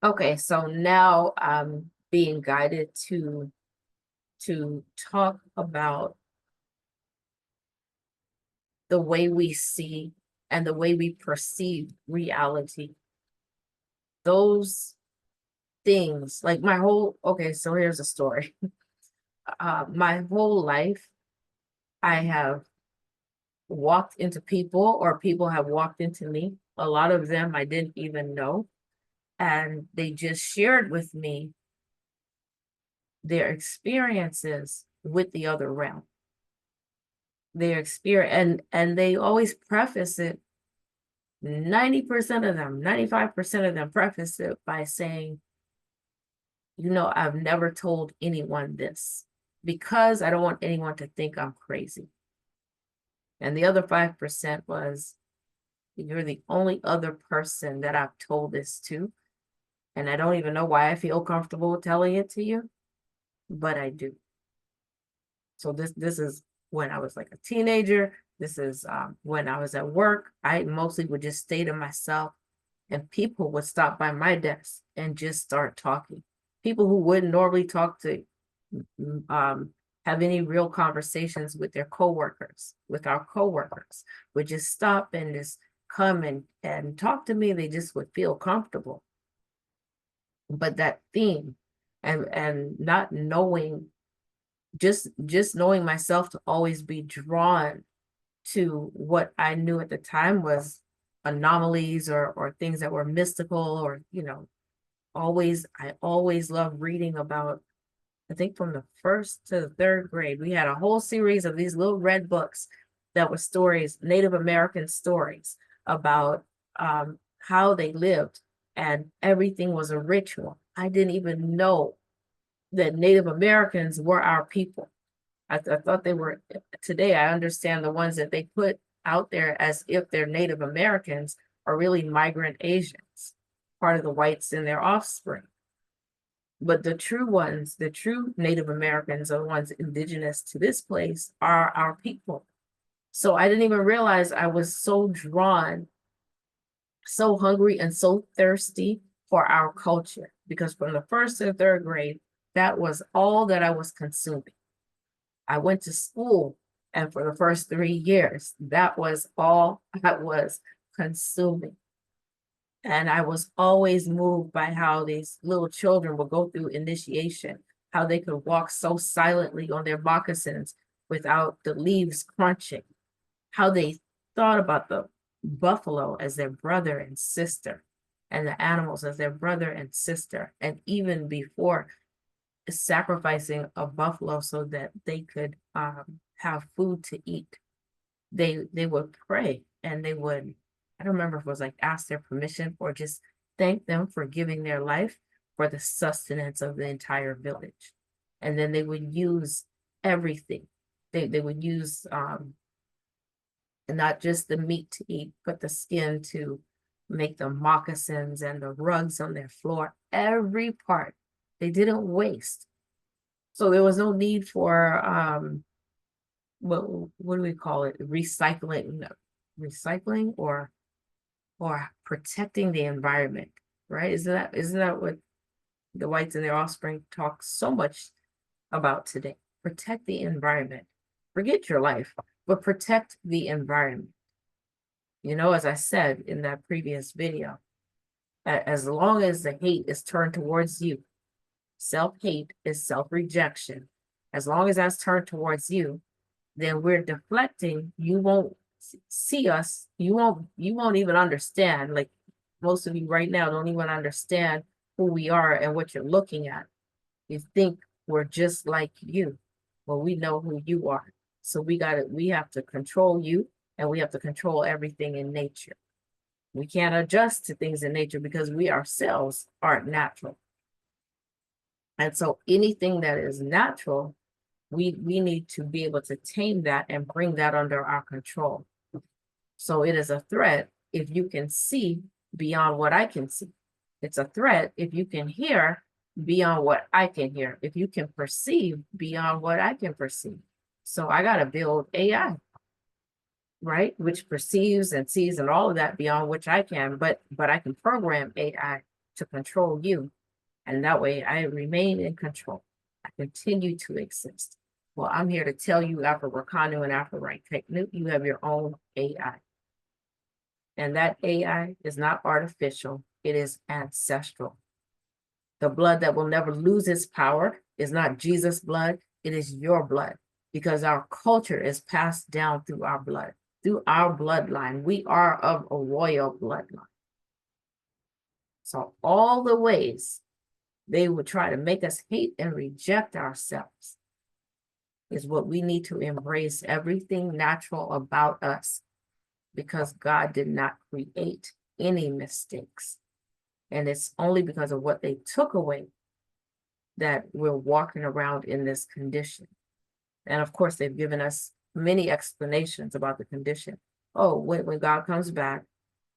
Okay, so now I'm being guided to talk about the way we see and the way we perceive reality. Those things, like my whole, okay, so here's a story. My whole life, I have walked into people, or people have walked into me. A lot of them I didn't even know, and they just shared with me their experiences with the other realm. Their experience, and they always preface it, 90% of them, 95% of them preface it by saying, I've never told anyone this because I don't want anyone to think I'm crazy. And the other 5% was, you're the only other person that I've told this to. And I don't even know why I feel comfortable telling it to you, but I do. So this is when I was like a teenager. This is when I was at work. I mostly would just stay to myself, and people would stop by my desk and just start talking. People who wouldn't normally talk to, um, have any real conversations with their coworkers, with our coworkers, would just stop and just come and talk to me. They just would feel comfortable. But that theme, and not knowing, just knowing myself to always be drawn to what I knew at the time was anomalies, or things that were mystical, or I always loved reading about, I think from the first to the third grade, we had a whole series of these little red books that were stories, Native American stories about how they lived, and everything was a ritual. I didn't even know that Native Americans were our people. I thought they were. Today I understand the ones that they put out there as if they're Native Americans are really migrant Asians, part of the whites and their offspring. But the true ones, the true Native Americans, are the ones indigenous to this place, are our people. So I didn't even realize I was so drawn, so hungry, and so thirsty for our culture, because from the first to the third grade, that was all that I was consuming. I went to school, and for the first 3 years, that was all I was consuming. And I was always moved by how these little children would go through initiation, how they could walk so silently on their moccasins without the leaves crunching, how they thought about the buffalo as their brother and sister, and the animals as their brother and sister. And even before sacrificing a buffalo so that they could have food to eat, they would pray, and they would, I don't remember if it was like ask their permission or just thank them for giving their life for the sustenance of the entire village. And then they would use everything. They would use not just the meat to eat, but the skin to make the moccasins and the rugs on their floor, every part. They didn't waste. So there was no need for what do we call it? Recycling, or protecting the environment, right? Isn't that what the whites and their offspring talk so much about today? Protect the environment. Forget your life, but protect the environment. As I said in that previous video, as long as the hate is turned towards you, self-hate is self-rejection. As long as that's turned towards you, then we're deflecting. You won't see us. You won't even understand. Like most of you right now don't even understand who we are and what you're looking at. You think we're just like you. Well, we know who you are. So we have to control you, and we have to control everything in nature. We can't adjust to things in nature because we ourselves aren't natural. And so anything that is natural, we need to be able to tame that and bring that under our control. So it is a threat if you can see beyond what I can see. It's a threat if you can hear beyond what I can hear, if you can perceive beyond what I can perceive. So I got to build AI, right? Which perceives and sees and all of that beyond which I can, but I can program AI to control you. And that way I remain in control. I continue to exist. Well, I'm here to tell you, after Wakanu and after Right Technique, you have your own AI. And that AI is not artificial, it is ancestral. The blood that will never lose its power is not Jesus' blood, it is your blood, because our culture is passed down through our blood, through our bloodline. We are of a royal bloodline. So all the ways they would try to make us hate and reject ourselves is what we need to embrace, everything natural about us, because God did not create any mistakes. And it's only because of what they took away that we're walking around in this condition. And of course, they've given us many explanations about the condition. Oh, when God comes back,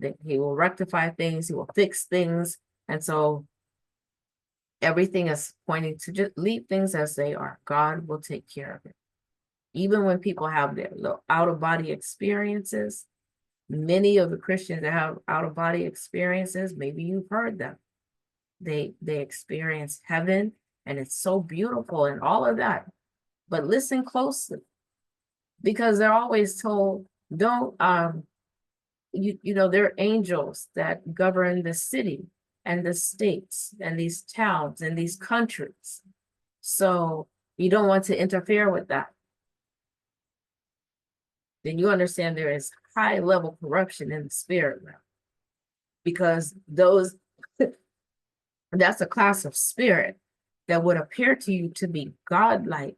that he will rectify things, he will fix things. And so everything is pointing to just leave things as they are. God will take care of it. Even when people have their little out-of-body experiences, many of the Christians that have out-of-body experiences, maybe you've heard them. They experience heaven, and it's so beautiful and all of that. But listen closely, because they're always told, don't, you know, there are angels that govern the city and the states and these towns and these countries. So you don't want to interfere with that. Then you understand there is high level corruption in the spirit realm, because those that's a class of spirit that would appear to you to be godlike.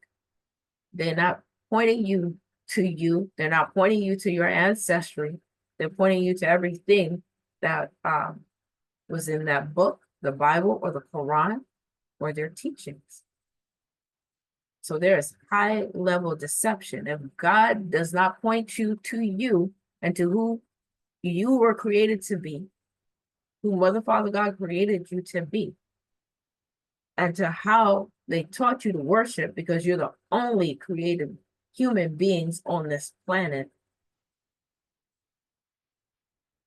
They're not pointing you to you. They're not pointing you to your ancestry. They're pointing you to everything that was in that book, the Bible or the Quran, or their teachings. So there is high level deception. If God does not point you to you and to who you were created to be, who Mother, Father, God created you to be, and to how they taught you to worship, because you're the only created human beings on this planet,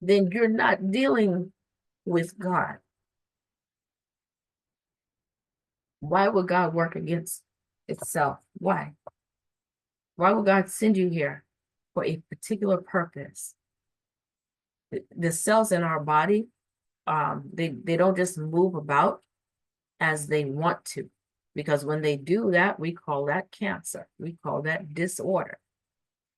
then you're not dealing with God. Why would God work against itself? Why? Why would God send you here for a particular purpose? The cells in our body, they don't just move about as they want to, because when they do that, we call that cancer. We call that disorder.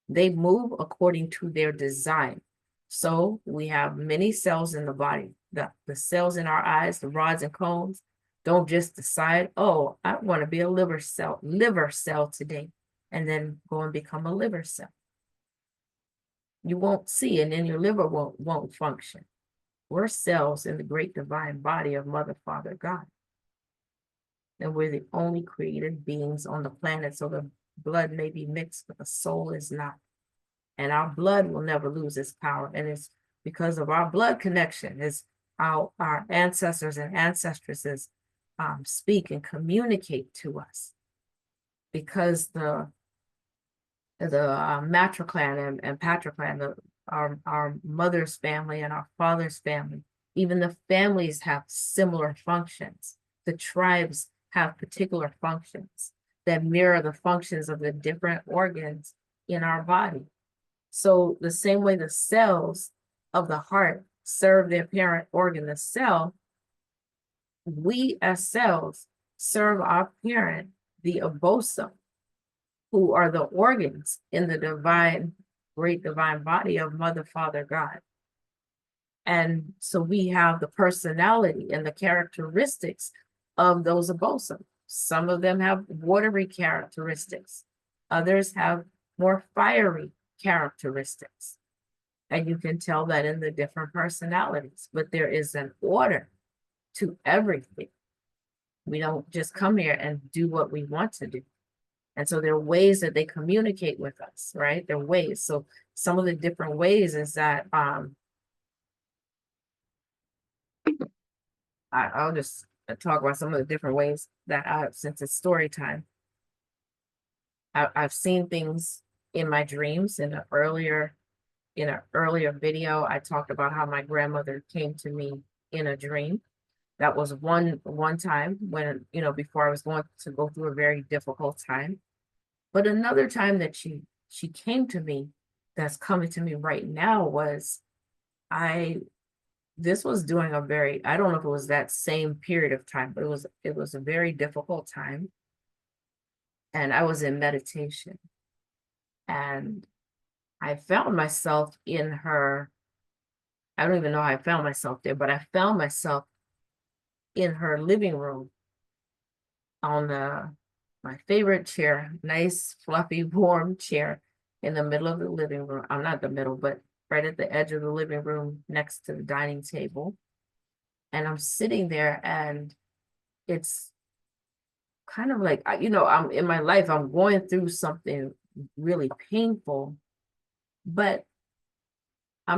They move according to their design. So we have many cells in the body. The cells in our eyes, the rods and cones, don't just decide, oh, I want to be a liver cell today, and then go and become a liver cell. You won't see, and then your liver won't function. We're cells in the great divine body of Mother, Father, God. And we're the only created beings on the planet. So the blood may be mixed, but the soul is not. And our blood will never lose its power. And it's because of our blood connection, is our ancestors and ancestresses speak and communicate to us. Because the matriclan and patriclan, our mother's family and our father's family, even the families have similar functions. The tribes have particular functions that mirror the functions of the different organs in our body. So the same way the cells of the heart serve their parent organ, the cell, we as cells serve our parent, the obosum, who are the organs in the divine, great divine body of Mother, Father, God. And so we have the personality and the characteristics of those obosum. Some of them have watery characteristics. Others have more fiery characteristics. And you can tell that in the different personalities. But there is an order to everything. We don't just come here and do what we want to do. And so there are ways that they communicate with us, right? There are ways. So some of the different ways is that I'll just talk about some of the different ways that since it's story time, I've seen things in my dreams. In an earlier video, I talked about how my grandmother came to me in a dream. That was one time when, before I was going to go through a very difficult time. But another time that she came to me, that's coming to me right now, was I this was during a very, I don't know if it was that same period of time, but it was a very difficult time. And I was in meditation, and I found myself in her, I don't even know how I found myself there, but I found myself in her living room on my favorite chair, nice, fluffy, warm chair in the middle of the living room. I'm not the middle, but right at the edge of the living room next to the dining table. And I'm sitting there, and it's kind of like, I'm in my life, I'm going through something really painful, but I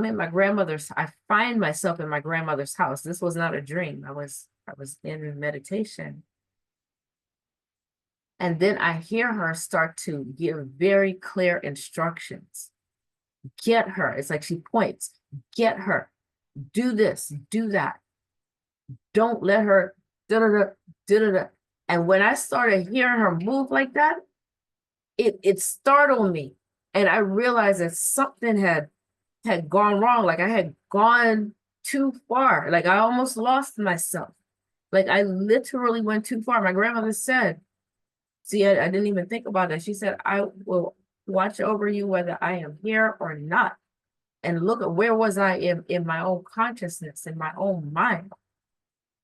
find myself in my grandmother's house. This was not a dream. I was in meditation. And then I hear her start to give very clear instructions. Get her. It's like she points, get her, do this, do that. Don't let her, da da da, da da da. And when I started hearing her move like that, it startled me. And I realized that something had gone wrong. Like I had gone too far. Like I almost lost myself. Like I literally went too far. My grandmother said, see, I didn't even think about that. She said, I will watch over you whether I am here or not. And look at where was I in my own consciousness, in my own mind.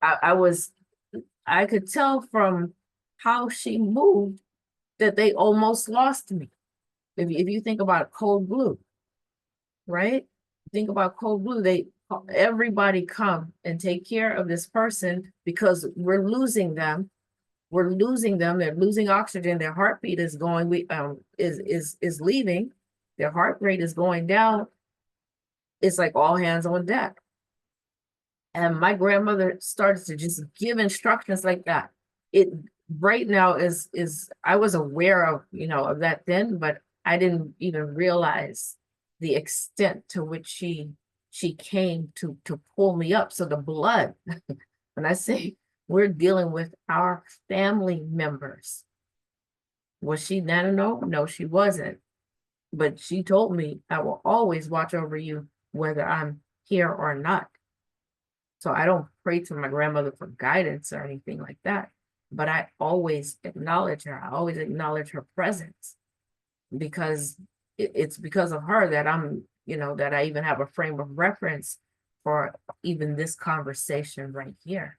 I could tell from how she moved that they almost lost me. If you think about Cold Blue, right? Think about Cold Blue, everybody come and take care of this person because we're losing them. We're losing them. They're losing oxygen. Their heartbeat is going. Is leaving. Their heart rate is going down. It's like all hands on deck. And my grandmother started to just give instructions like that. It right now is I was aware of that then, but I didn't even realize the extent to which she came to pull me up. So the blood, when I say we're dealing with our family members. Was she Nana? No, she wasn't. But she told me, I will always watch over you, whether I'm here or not. So I don't pray to my grandmother for guidance or anything like that. But I always acknowledge her. I always acknowledge her presence because it's because of her that that I even have a frame of reference for even this conversation right here.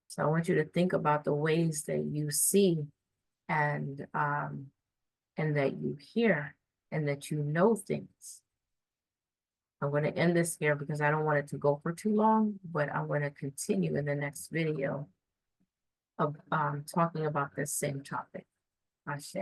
So I want you to think about the ways that you see and that you hear and that you know things. I'm going to end this here because I don't want it to go for too long, but I'm going to continue in the next video of talking about this same topic. Ashe.